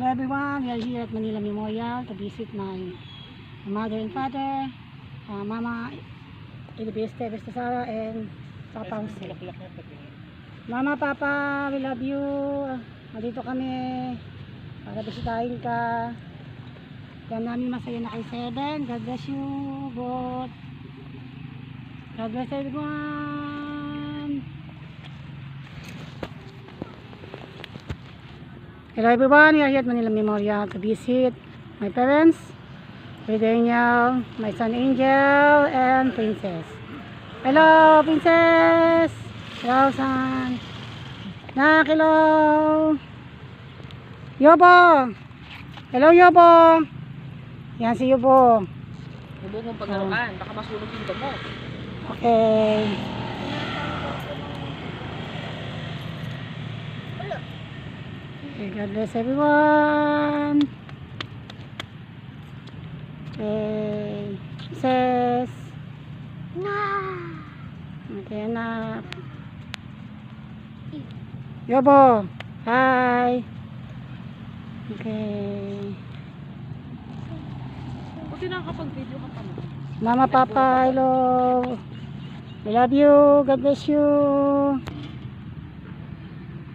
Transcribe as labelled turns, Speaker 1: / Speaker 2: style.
Speaker 1: Hello everyone, we are here at Manila Memorial to visit my mother and father, Mama Ilibeste Sara and Papa Jose. Mama, Papa, we love you. Nandito kami para bisitahin ka. Yan namin masaya na kay Seven. God bless you both. God bless everyone. Hello everyone, we are here at Manila Memorial to visit my parents, with Daniel, my son Angel, and Princess. Hello Princess! Hello son! Nak, hello! Yobo! Hello Yobo! Yan si Yobo.
Speaker 2: Huwag mong paglaruan, baka masunog yung damo.
Speaker 1: Okay. Okay, God bless everyone. Okay, Princess. Okay, anak. Yobo. Hi. Okay.
Speaker 2: Buti nakakapag-video ka pa mo.
Speaker 1: Mama, Papa, hello. We love you. God bless you.